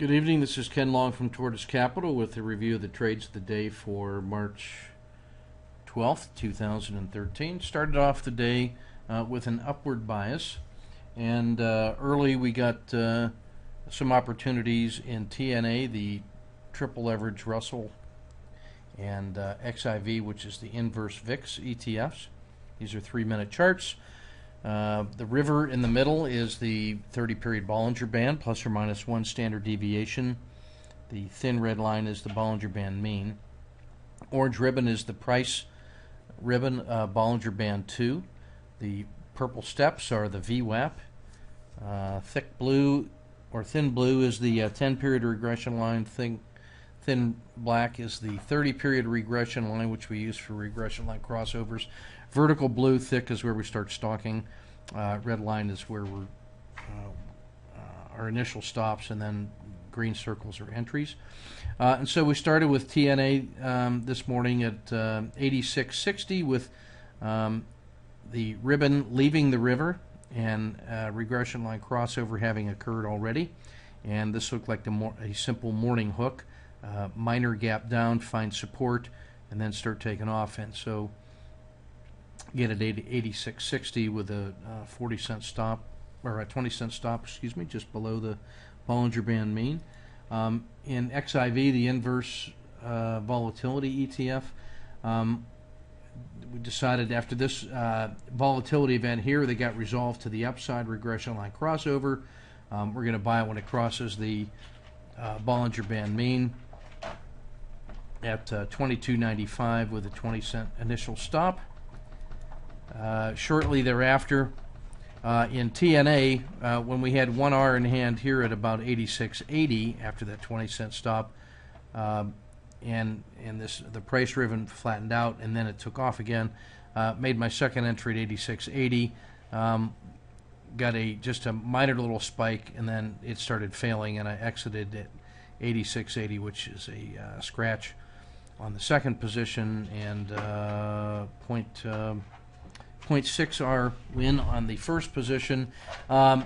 Good evening. This is Ken Long from Tortoise Capital with a review of the trades of the day for March 12th, 2013. Started off the day with an upward bias, and early we got some opportunities in TNA, the triple leverage Russell, and XIV, which is the inverse VIX ETFs. These are 3-minute charts. The river in the middle is the 30-period Bollinger Band, plus or minus 1 standard deviation. The thin red line is the Bollinger Band mean. Orange ribbon is the price ribbon, Bollinger Band 2. The purple steps are the VWAP. Thick blue or thin blue is the 10-period regression line. Thin black is the 30-period regression line, which we use for regression line crossovers. Vertical blue, thick, is where we start stalking. Red line is where we're our initial stops, and then green circles are entries. And so we started with TNA this morning at 86.60 with the ribbon leaving the river and regression line crossover having occurred already. And this looked like a simple morning hook. Minor gap down, find support, and then start taking off. And so get at 86.60 with a 40-cent stop, or a 20-cent stop, excuse me, just below the Bollinger Band mean. In XIV, the inverse volatility ETF, we decided after this volatility event here that got resolved to the upside regression line crossover, we're going to buy it when it crosses the Bollinger Band mean at 22.95 with a 20-cent initial stop. Shortly thereafter, in TNA, when we had 1R in hand here at about 86.80 after that 20-cent stop, and the price ribbon flattened out, and then it took off again. Made my second entry at 86.80. Got just a minor little spike, and then it started failing, and I exited at 86.80, which is a scratch on the second position, and 0.6R win on the first position. I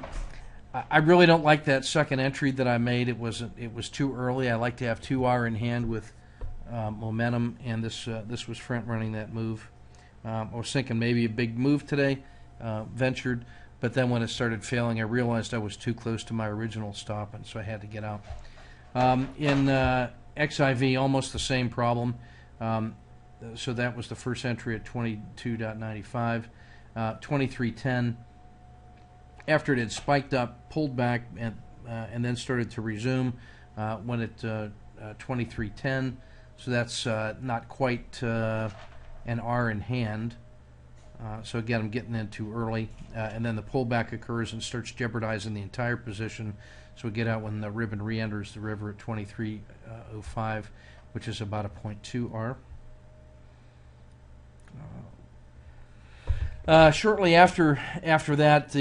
really don't like that second entry that I made. It was too early. I like to have 2R in hand with momentum, and this was front running that move. I was thinking maybe a big move today, ventured, but then when it started failing, I realized I was too close to my original stop, and so I had to get out. In XIV, almost the same problem. So that was the first entry at 22.95, 23.10. After it had spiked up, pulled back, and then started to resume, went at 23.10. So that's not quite an R in hand. So again, I'm getting in too early, and then the pullback occurs and starts jeopardizing the entire position. So we get out when the ribbon re-enters the river at 23.05, which is about a 0.2 R. Shortly after that,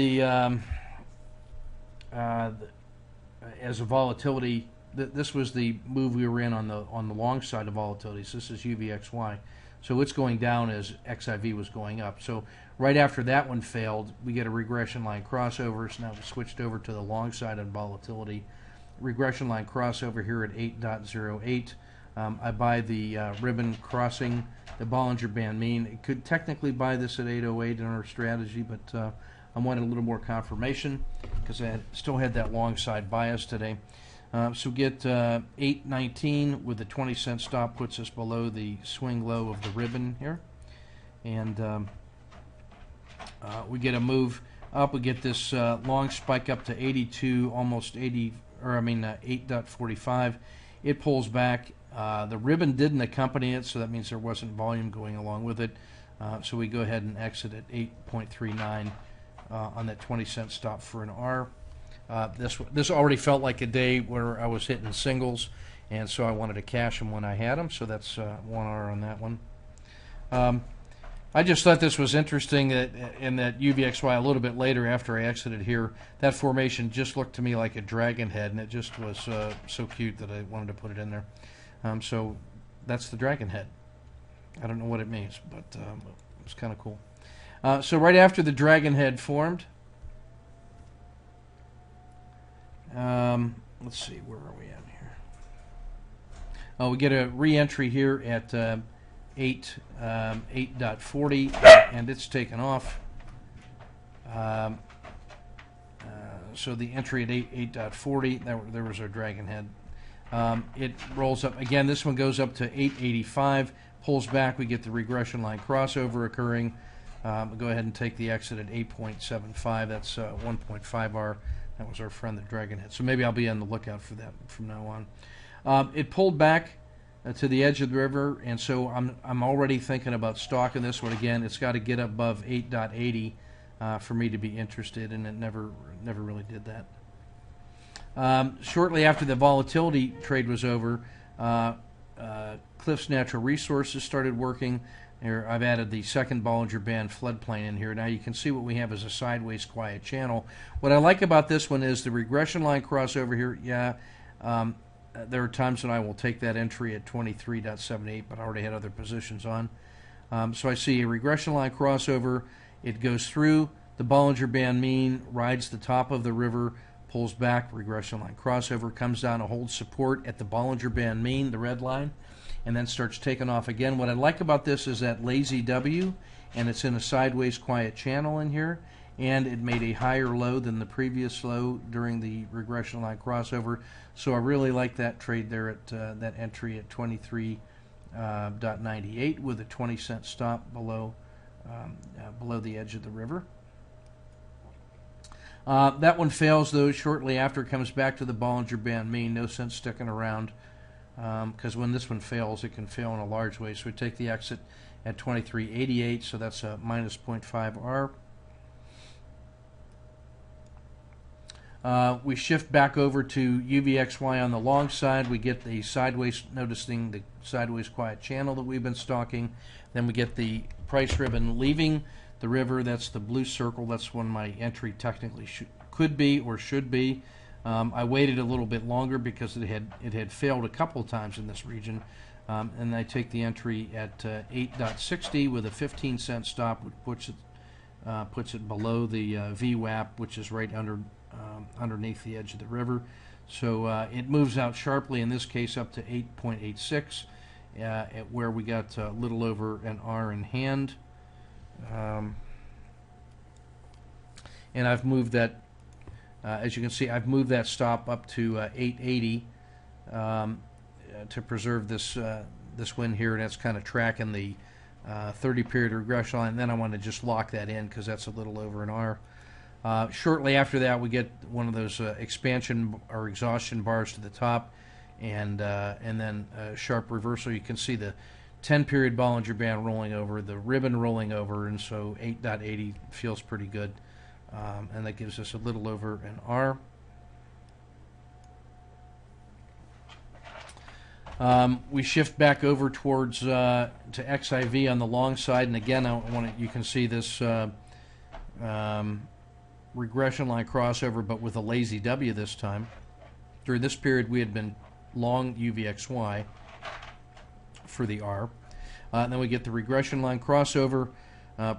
as a volatility, this was the move we were in on the long side of volatility. So this is UVXY. So it's going down as XIV was going up. So right after that one failed, we get a regression line crossover. So now we switched over to the long side on volatility. Regression line crossover here at 8.08. I buy the ribbon crossing the Bollinger Band mean. It could technically buy this at 8.08 in our strategy, but I wanted a little more confirmation because I still had that long side bias today. So get 8.19 with the 20-cent stop, puts us below the swing low of the ribbon here. And we get a move up. We get this long spike up to 82, almost 80, or I mean 8.45. It pulls back. The ribbon didn't accompany it, so that means there wasn't volume going along with it. So we go ahead and exit at 8.39 on that 20-cent stop for an R. This already felt like a day where I was hitting singles, and so I wanted to cash them when I had them. So that's 1R on that one. I just thought this was interesting that in that UVXY a little bit later after I exited here, that formation just looked to me like a dragon head, and it just was so cute that I wanted to put it in there. So that's the dragon head. I don't know what it means, but it's kind of cool. So right after the dragon head formed, let's see, where are we at here? Oh, we get a re-entry here at 8.40, and it's taken off. So the entry at 8.40, there was our dragon head. It rolls up again. This one goes up to 8.85, pulls back. We get the regression line crossover occurring. Go ahead and take the exit at 8.75. That's 1.5R. That was our friend the dragon head. So maybe I'll be on the lookout for that from now on. It pulled back to the edge of the river, and so I'm already thinking about stalking this one again. It's got to get above 8.80 for me to be interested, and it never really did that. Shortly after the volatility trade was over, Cliffs Natural Resources started working. Here, I've added the second Bollinger Band floodplain in here. Now you can see what we have is a sideways quiet channel. What I like about this one is the regression line crossover here. Yeah, there are times when I will take that entry at 23.78, but I already had other positions on. So I see a regression line crossover. It goes through the Bollinger Band mean, rides the top of the river, pulls back, regression line crossover, comes down to hold support at the Bollinger Band mean, the red line, and then starts taking off again. What I like about this is that lazy W, and it's in a sideways quiet channel in here, and it made a higher low than the previous low during the regression line crossover. So I really like that trade there at that entry at 23.98 with a 20-cent stop below the edge of the river. That one fails, though. Shortly after, it comes back to the Bollinger Band mean. No sense sticking around, because when this one fails, it can fail in a large way. So we take the exit at 23.88, so that's a minus 0.5R. We shift back over to UVXY on the long side. We get the sideways, noticing the sideways quiet channel that we've been stalking. Then we get the price ribbon leaving the river. That's the blue circle. That's when my entry technically could be or should be. I waited a little bit longer because it had failed a couple of times in this region, and I take the entry at 8.60 with a 15-cent stop, which puts it below the VWAP, which is right underneath the edge of the river. So it moves out sharply, in this case up to 8.86, at where we got a little over an R in hand. And I've moved that, as you can see, I've moved that stop up to 8.80 to preserve this win here, and that's kind of tracking the 30-period regression line. And then I want to just lock that in because that's a little over an R. Shortly after that, we get one of those expansion or exhaustion bars to the top, and then a sharp reversal. You can see the 10-period Bollinger Band rolling over, the ribbon rolling over, and so 8.80 feels pretty good, and that gives us a little over an R. We shift back over towards to XIV on the long side, and again, you can see this regression line crossover, but with a lazy W this time. During this period, we had been long UVXY for the R. And then we get the regression line crossover.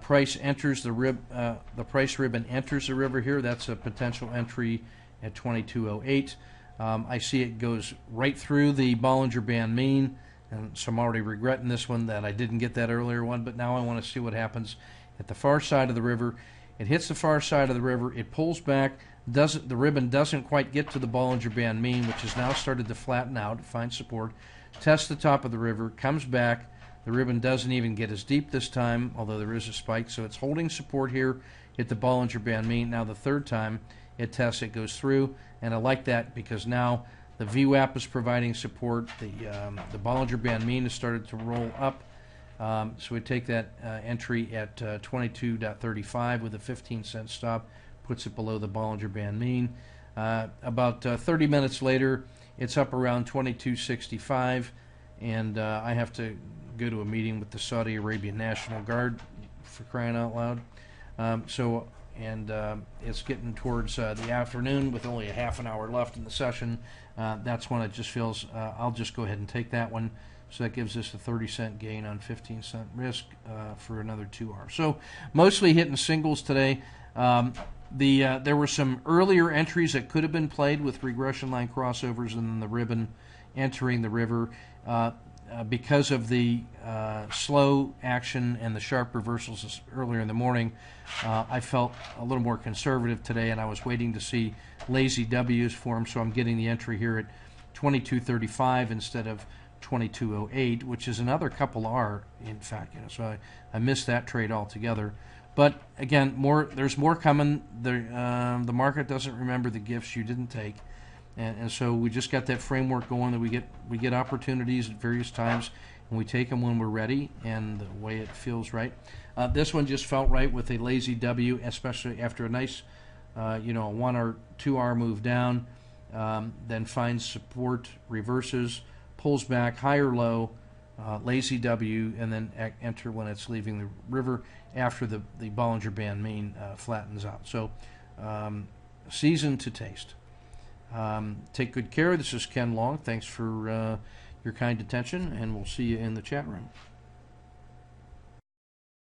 Price enters the price ribbon enters the river here. That's a potential entry at 22.08. I see it goes right through the Bollinger Band mean, and so I'm already regretting this one that I didn't get that earlier one, but now I want to see what happens at the far side of the river. It hits the far side of the river. It pulls back. The ribbon doesn't quite get to the Bollinger Band mean, which has now started to flatten out, find support. Tests the top of the river, comes back. The ribbon doesn't even get as deep this time, although there is a spike. So it's holding support here at the Bollinger Band mean. Now the third time it tests, it goes through, and I like that because now the VWAP is providing support. The Bollinger Band mean has started to roll up. So we take that entry at 22.35 with a 15-cent stop, puts it below the Bollinger Band mean. About 30 minutes later, it's up around 22.65, and I have to go to a meeting with the Saudi Arabian National Guard, for crying out loud. It's getting towards the afternoon with only a half an hour left in the session. That's when it just feels I'll just go ahead and take that one. So that gives us a 30-cent gain on 15-cent risk for another 2 hours. So mostly hitting singles today. There were some earlier entries that could have been played with regression line crossovers and then the ribbon entering the river. Because of the slow action and the sharp reversals earlier in the morning, I felt a little more conservative today, and I was waiting to see lazy W's form, so I'm getting the entry here at 22.35 instead of 22.08, which is another couple R, in fact. So I missed that trade altogether. But again, there's more coming. The market doesn't remember the gifts you didn't take. And so we just got that framework going that we get opportunities at various times, and we take them when we're ready and the way it feels right. This one just felt right with a lazy W, especially after a nice, 1 or 2 R move down, then finds support, reverses, pulls back, higher low, lazy W, and then enter when it's leaving the river after the Bollinger Band main flattens out. So season to taste. Take good care. This is Ken Long. Thanks for your kind attention, and we'll see you in the chat room.